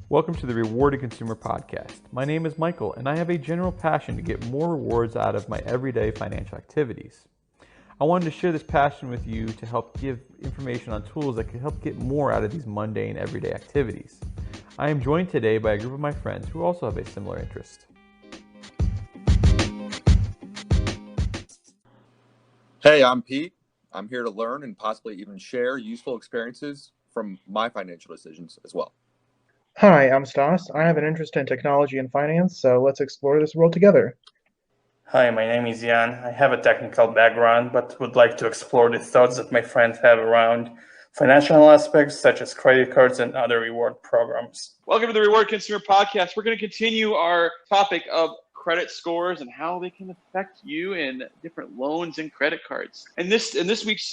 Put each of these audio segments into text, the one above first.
Welcome to the Rewarded Consumer Podcast. My name is Michael, and I have a general passion to get more rewards out of my everyday financial activities. I wanted to share this passion with you to help give information on tools that can help get more out of these mundane everyday activities. I am joined today by a group of my friends who also have a similar interest. Hey, I'm Pete. I'm here to learn and possibly even share useful experiences from my financial decisions as well. Hi, I'm Stas. I have an interest in technology and finance, so let's explore this world together. Hi, my name is Jan. I have a technical background, but would like to explore the thoughts that my friends have around financial aspects such as credit cards and other reward programs. Welcome to the Reward Consumer Podcast. We're going to continue our topic of credit scores and how they can affect you in different loans and credit cards. In this week's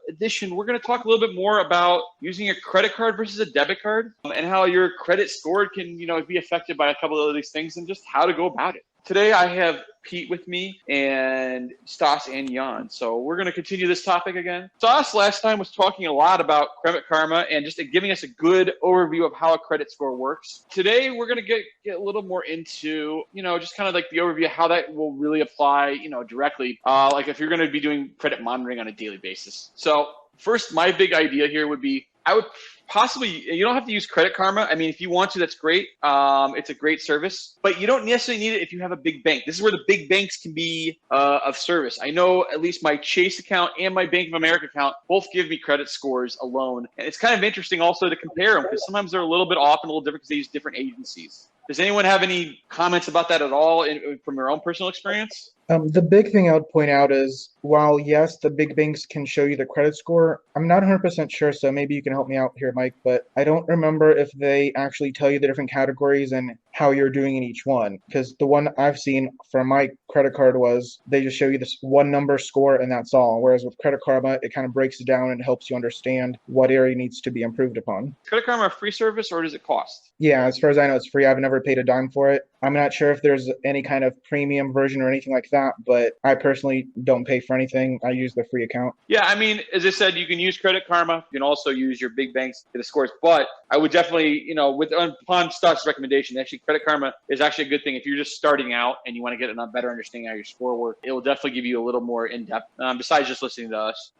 edition, we're going to talk a little bit more about using a credit card versus a debit card and how your credit score can, be affected by a couple of these things and just how to go about it. Today, I have Pete with me and Stas and Jan. So we're going to continue this topic again. Stas last time was talking a lot about Credit Karma and just giving us a good overview of how a credit score works. Today, we're going to get a little more into, just kind of like the overview of how that will really apply, directly, like if you're going to be doing credit monitoring on a daily basis. So first, my big idea here would be, I would possibly, you don't have to use Credit Karma. I mean, if you want to, that's great. It's a great service, but you don't necessarily need it if you have a big bank. This is where the big banks can be of service. I know at least my Chase account and my Bank of America account both give me credit scores alone. And it's kind of interesting also to compare them because sometimes they're a little bit off and a little different because they use different agencies. Does anyone have any comments about that at all from your own personal experience? The big thing I would point out is, while yes, the big banks can show you the credit score, I'm not 100% sure, so maybe you can help me out here, Mike, but I don't remember if they actually tell you the different categories and how you're doing in each one. Because the one I've seen for my credit card was they just show you this one number score and that's all. Whereas with Credit Karma, it kind of breaks it down and helps you understand what area needs to be improved upon. Credit Karma a free service or does it cost? Yeah, as far as I know, it's free. I've never paid a dime for it. I'm not sure if there's any kind of premium version or anything like that, but I personally don't pay for anything. I use the free account. Yeah, I mean, as I said, you can use Credit Karma. You can also use your big banks to get the scores. But I would definitely, upon Stas' recommendation, actually Credit Karma is actually a good thing if you're just starting out and you want to get a better understanding how your score works. It will definitely give you a little more in-depth, besides just listening to us.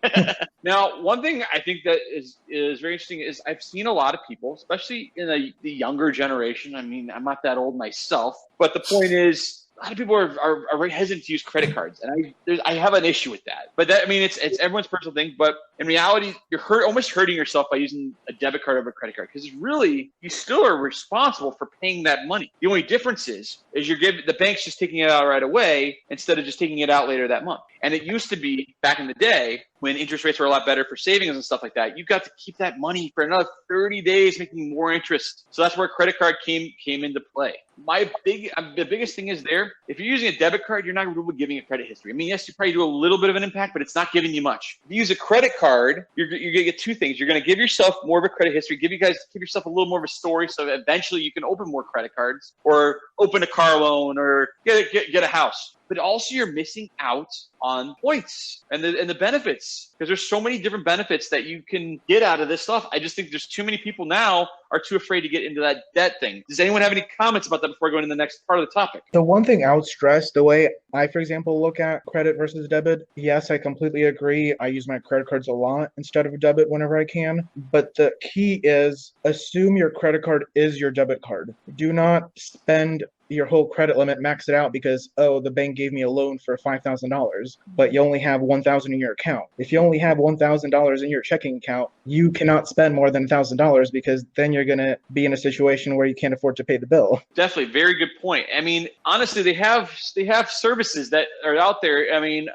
Now, one thing I think that is very interesting is I've seen a lot of people, especially in the younger generation. I mean, I'm not that old myself, but the point is, a lot of people are very hesitant to use credit cards, and I have an issue with that. But that, I mean, it's everyone's personal thing. But in reality, you're almost hurting yourself by using a debit card over a credit card because really you still are responsible for paying that money. The only difference is the bank's just taking it out right away instead of just taking it out later that month. And it used to be back in the day when interest rates were a lot better for savings and stuff like that. You got to keep that money for another 30 days, making more interest. So that's where credit card came into play. The biggest thing is there, if you're using a debit card, you're not really giving a credit history. I mean, yes, you probably do a little bit of an impact, but it's not giving you much. If you use a credit card, you're going to get two things. You're going to give yourself more of a credit history, give yourself a little more of a story so that eventually you can open more credit cards or open a car loan or get a house. But also you're missing out on points and the benefits because there's so many different benefits that you can get out of this stuff. I just think there's too many people now are too afraid to get into that debt thing. Does anyone have any comments about that before going to the next part of the topic? The one thing I would stress, the way I, for example, look at credit versus debit, yes, I completely agree. I use my credit cards a lot instead of a debit whenever I can. But the key is assume your credit card is your debit card. Do not spend your whole credit limit, max it out because, the bank gave me a loan for $5,000, but you only have $1,000 in your account. If you only have $1,000 in your checking account, you cannot spend more than $1,000 because then you're going to be in a situation where you can't afford to pay the bill. Definitely. Very good point. I mean, honestly, they have services that are out there. I mean,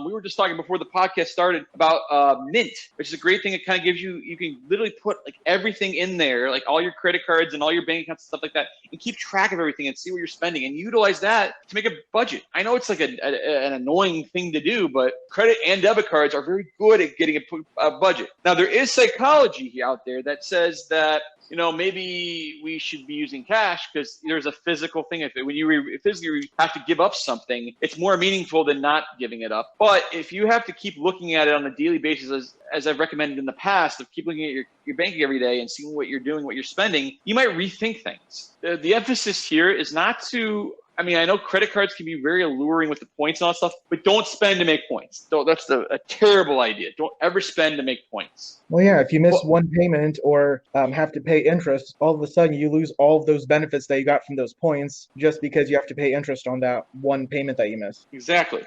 we were just talking before the podcast started about Mint, which is a great thing. It kind of gives you can literally put like everything in there, like all your credit cards and all your bank accounts and stuff like that, and keep track of everything and see what you're spending and utilize that to make a budget. I know it's like an annoying thing to do, but credit and debit cards are very good at getting a budget. Now, there is psychology out there that says that maybe we should be using cash because there's a physical thing. When you physically have to give up something, it's more meaningful than not giving it up. But if you have to keep looking at it on a daily basis, as I've recommended in the past, of keep looking at your banking every day and seeing what you're doing, what you're spending, you might rethink things. The emphasis here is not to, I mean, I know credit cards can be very alluring with the points and all that stuff, but don't spend to make points. That's a terrible idea. Don't ever spend to make points. Well, yeah, if you miss one payment or have to pay interest, all of a sudden you lose all of those benefits that you got from those points just because you have to pay interest on that one payment that you missed. Exactly.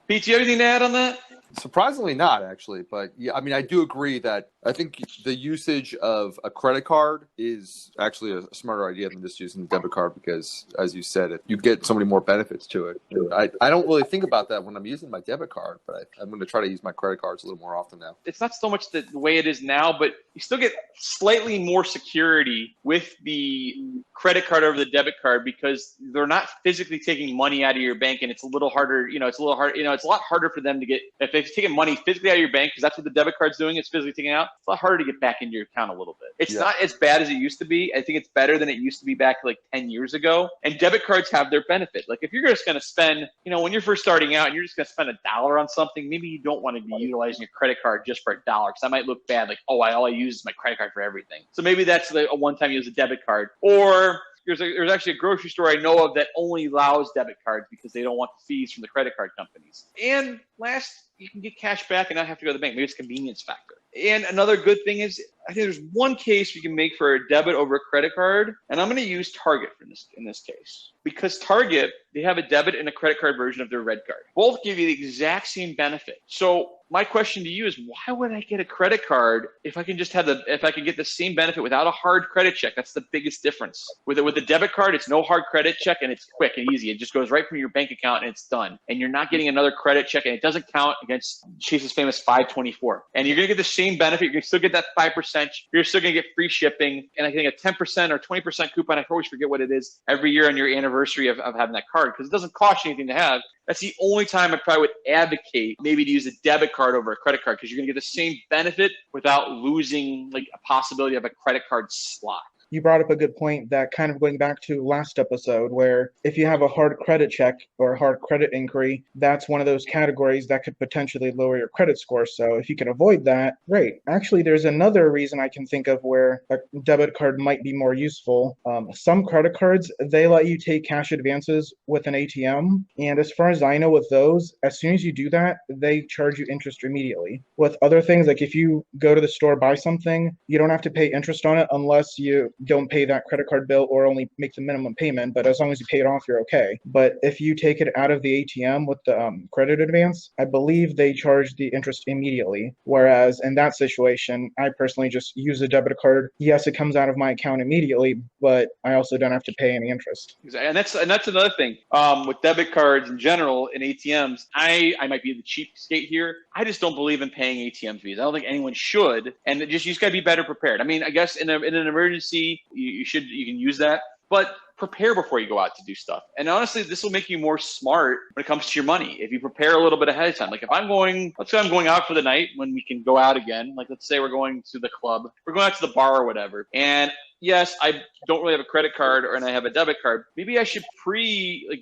Pete, do you have anything to add on that? Surprisingly not, actually. But yeah, I mean, I do agree that I think the usage of a credit card is actually a smarter idea than just using the debit card because, as you said, you get so many more benefits to it. I don't really think about that when I'm using my debit card, but I'm going to try to use my credit cards a little more often now. It's not so much the way it is now, but you still get slightly more security with the credit card over the debit card because they're not physically taking money out of your bank, and it's a little harder. It's a lot harder for them to get if they've taken money physically out of your bank because that's what the debit card's doing. It's physically taking it out. It's a lot harder to get back into your account a little bit. It's not as bad as it used to be. I think it's better than it used to be back like 10 years ago. And debit cards have their benefit. Like if you're just going to spend, when you're first starting out and you're just going to spend $1 on something, maybe you don't want to be utilizing your credit card just for $1 because that might look bad. Like, all I use is my credit card for everything. So maybe that's a one-time use a debit card. Or there's actually a grocery store I know of that only allows debit cards because they don't want the fees from the credit card companies. And last, you can get cash back and not have to go to the bank. Maybe it's a convenience factor. And another good thing is, I think there's one case you can make for a debit over a credit card, and I'm going to use Target in this case. Because Target, they have a debit and a credit card version of their Red Card. Both give you the exact same benefit. So my question to you is, why would I get a credit card if I can just if I can get the same benefit without a hard credit check? That's the biggest difference. With the debit card, it's no hard credit check and it's quick and easy. It just goes right from your bank account and it's done. And you're not getting another credit check and it doesn't count against Chase's famous 524. And you're going to get the same benefit. You're going to still get that 5%. You're still going to get free shipping. And I think a 10% or 20% coupon, I always forget what it is, every year on your anniversary of having that card because it doesn't cost you anything to have. That's the only time I probably would advocate maybe to use a debit card over a credit card because you're going to get the same benefit without losing like a possibility of a credit card slot. You brought up a good point that kind of going back to last episode where if you have a hard credit check or a hard credit inquiry, that's one of those categories that could potentially lower your credit score. So if you can avoid that, great. Actually, there's another reason I can think of where a debit card might be more useful. Some credit cards, they let you take cash advances with an ATM. And as far as I know with those, as soon as you do that, they charge you interest immediately. With other things, like if you go to the store, buy something, you don't have to pay interest on it unless you don't pay that credit card bill or only make the minimum payment, but as long as you pay it off, you're okay. But if you take it out of the ATM with the credit advance, I believe they charge the interest immediately. Whereas in that situation, I personally just use a debit card. Yes, it comes out of my account immediately, but I also don't have to pay any interest. Exactly. And that's another thing. With debit cards in general and ATMs, I might be the cheapskate here. I just don't believe in paying ATM fees. I don't think anyone should. And you just got to be better prepared. I mean, I guess in an emergency, you can use that, but prepare before you go out to do stuff. And honestly, this will make you more smart when it comes to your money. If you prepare a little bit ahead of time, like let's say I'm going out for the night when we can go out again. Like let's say we're going to the club, we're going out to the bar or whatever. And yes, I don't really have a credit card and I have a debit card. Maybe I should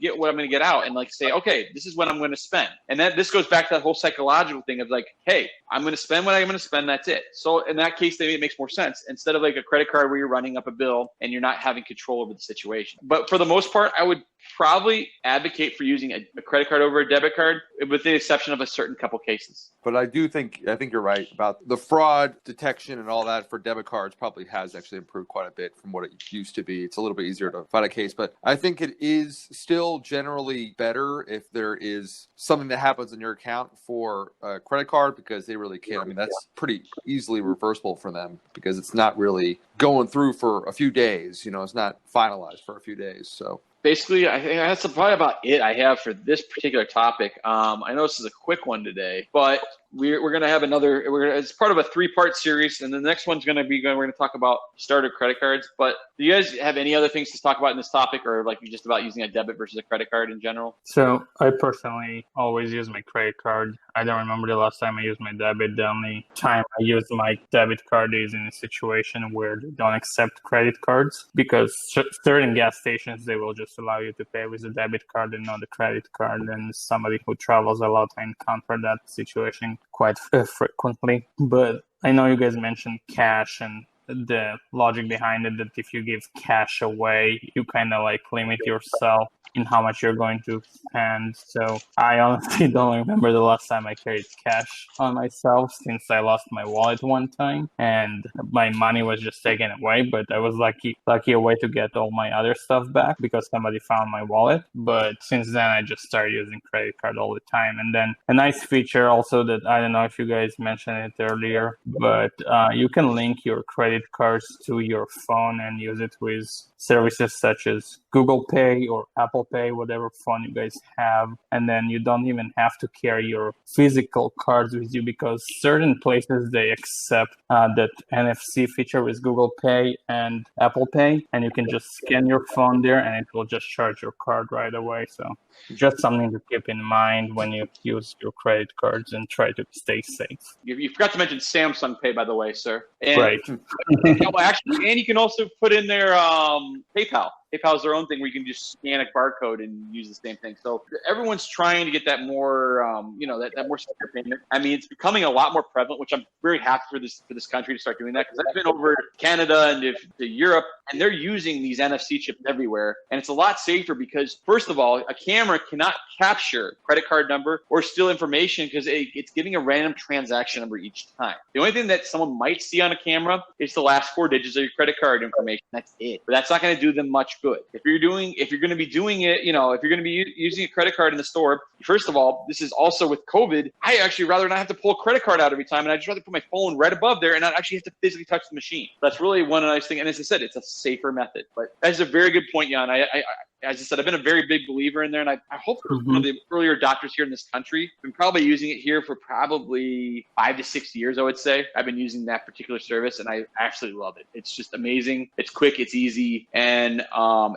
get what I'm going to get out and say, okay, this is what I'm going to spend. And this goes back to that whole psychological thing of hey, I'm going to spend what I'm going to spend. That's it. So in that case, maybe it makes more sense instead of a credit card where you're running up a bill and you're not having control over the situation. But for the most part, I would probably advocate for using a credit card over a debit card with the exception of a certain couple cases. But I think you're right about the fraud detection and all that for debit cards probably has actually improved quite a bit from what it used to be. It's a little bit easier to find a case, but I think it is still generally better if there is something that happens in your account for a credit card because they really can't. I mean, that's pretty easily reversible for them because it's not really going through for a few days. It's not finalized for a few days. So basically, I think that's probably about it I have for this particular topic. I know this is a quick one today, but we're going to have it's part of a 3-part series, and the next one's we're going to talk about starter credit cards. But do you guys have any other things to talk about in this topic, or like just about using a debit versus a credit card in general? So I personally always use my credit card. I don't remember the last time I used my debit. The only time I use my debit card is in a situation where they don't accept credit cards, because certain gas stations, they will just allow you to pay with a debit card and not a credit card. And somebody who travels a lot, I encounter that situation quite frequently. But I know you guys mentioned cash, and the logic behind it, that if you give cash away, you kind of like limit yourself in how much you're going to spend. So I honestly don't remember the last time I carried cash on myself, since I lost my wallet one time and my money was just taken away. But I was lucky a way to get all my other stuff back because somebody found my wallet. But since then, I just started using credit card all the time. And then a nice feature also that I don't know if you guys mentioned it earlier, but you can link your credit cards to your phone and use it with services such as Google Pay or Apple Pay, whatever phone you guys have. And then you don't even have to carry your physical cards with you, because certain places, they accept that NFC feature with Google Pay and Apple Pay, and you can just scan your phone there and it will just charge your card right away. So just something to keep in mind when you use your credit cards and try to stay safe. You forgot to mention Samsung Pay, by the way, sir. And, right. Actually, and you can also put in there PayPal. PayPal is their own thing where you can just scan a barcode and use the same thing. So everyone's trying to get that more, that more secure payment. I mean, it's becoming a lot more prevalent, which I'm very happy for this country to start doing that, because I've been over to Canada and to Europe, and they're using these NFC chips everywhere. And it's a lot safer because, first of all, a camera cannot capture credit card number or steal information because it's giving a random transaction number each time. The only thing that someone might see on a camera is the last 4 digits of your credit card information. That's it. But that's not going to do them much good. If you're going to be doing it, if you're going to be using a credit card in the store, first of all, this is also with COVID, I actually rather not have to pull a credit card out every time, and I just rather put my phone right above there and not actually have to physically touch the machine. That's really one nice thing. And as I said, it's a safer method. But that's a very good point, Jan. As I said, I've been a very big believer in there, and I hope one of the earlier adopters here in this country. I've been probably using it here for probably 5 to 6 years, I would say. I've been using that particular service, and I absolutely love it. It's just amazing. It's quick, it's easy, and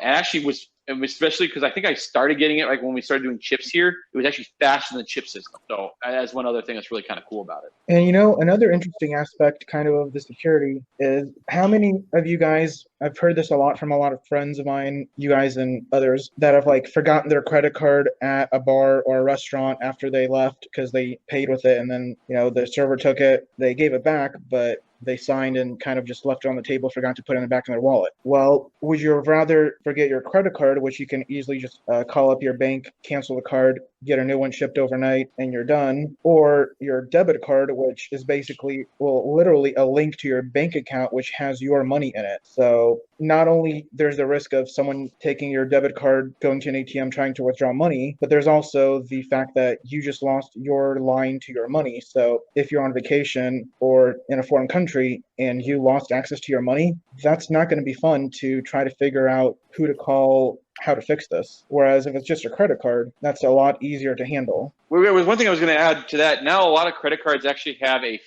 actually was. And especially because I think I started getting it like when we started doing chips here, it was actually faster than the chip system. So that's one other thing that's really kind of cool about it. And another interesting aspect kind of the security is how many of you guys, I've heard this a lot from a lot of friends of mine, you guys and others, that have like forgotten their credit card at a bar or a restaurant after they left because they paid with it, and then the server took it, they gave it back, but they signed and kind of just left it on the table, forgot to put it back in their wallet. Well, would you rather forget your credit card, which you can easily just call up your bank, cancel the card, get a new one shipped overnight, and you're done, or your debit card, which is basically, literally a link to your bank account, which has your money in it. So not only there's the risk of someone taking your debit card, going to an ATM, trying to withdraw money, but there's also the fact that you just lost your line to your money. So if you're on vacation or in a foreign country and you lost access to your money, that's not going to be fun to try to figure out who to call, how to fix this. Whereas if it's just a credit card, that's a lot easier to handle. Well, there was one thing I was going to add to that. Now, a lot of credit cards actually have a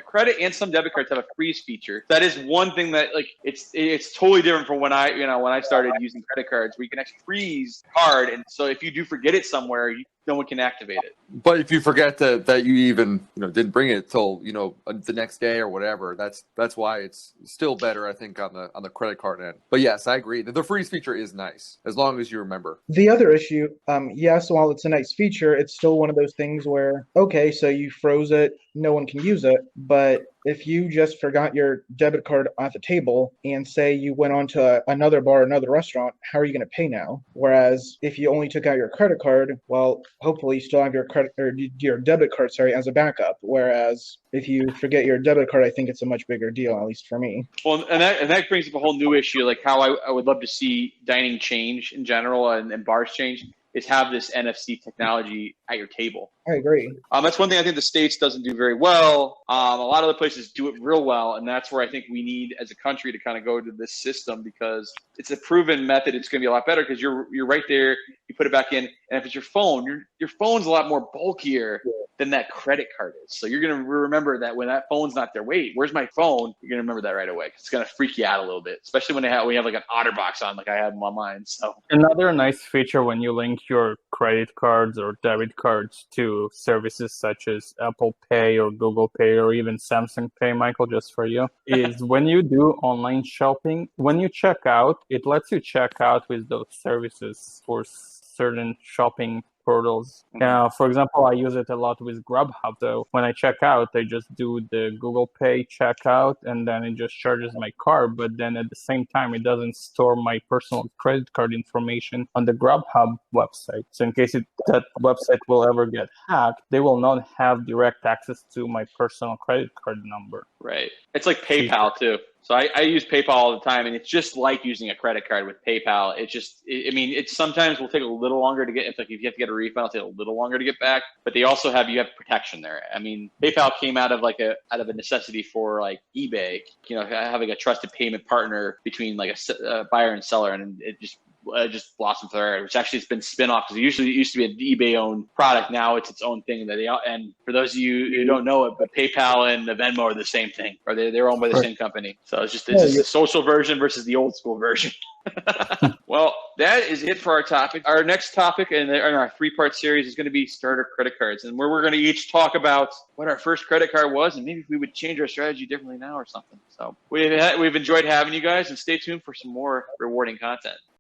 credit, and some debit cards have a freeze feature. That is one thing that it's totally different from when I started using credit cards, where you can actually freeze the card, and so if you do forget it somewhere, no one can activate it. But if you forget that you even didn't bring it till the next day or whatever, that's why it's still better, I think, on the credit card end. But yes, I agree. The freeze feature is nice as long as you remember. The other issue, yes, while it's a nice feature, it's still one of those things where, okay, so you froze it, no one can use it, but if you just forgot your debit card at the table and say you went on to another bar, another restaurant, how are you going to pay now? Whereas if you only took out your credit card, well, hopefully you still have your your debit card, as a backup. Whereas if you forget your debit card, I think it's a much bigger deal, at least for me. Well, and that brings up a whole new issue, like how I would love to see dining change in general and bars change, is have this NFC technology at your table. I agree. That's one thing I think the States doesn't do very well. A lot of other places do it real well, and that's where I think we need as a country to kind of go to this system because it's a proven method. It's going to be a lot better because you're right there. You put it back in, and if it's your phone, your phone's a lot more bulkier than that credit card is. So you're going to remember that when that phone's not there. Wait, where's my phone? You're going to remember that right away. It's going to freak you out a little bit, especially when we have like an OtterBox on, like I have on mine. So another nice feature when you link your credit cards or debit cards to services such as Apple Pay or Google Pay or even Samsung Pay, Michael, just for you, is when you do online shopping, when you check out, it lets you check out with those services for certain shopping portals. For example, I use it a lot with Grubhub. So when I check out, I just do the Google Pay checkout and then it just charges my card. But then at the same time, it doesn't store my personal credit card information on the Grubhub website. So in case that website will ever get hacked, they will not have direct access to my personal credit card number. Right. It's like PayPal too. So I use PayPal all the time, and it's just like using a credit card with PayPal. It sometimes will take a little longer to get. If you have to get a refund, it'll take a little longer to get back. But they also you have protection there. I mean, PayPal came out of a necessity for like eBay, having a trusted payment partner between like a buyer and seller, and it just blossomed there, which actually has been spin off because it used to be an eBay owned product. Now it's its own thing and for those of you who don't know it, but PayPal and the Venmo are the same thing, or they're owned by the same company. So it's just the social version versus the old school version. Well, that is it for our topic. Our next topic in our 3-part series is going to be starter credit cards, and where we're going to each talk about what our first credit card was and maybe if we would change our strategy differently now or something. So we've enjoyed having you guys, and stay tuned for some more rewarding content.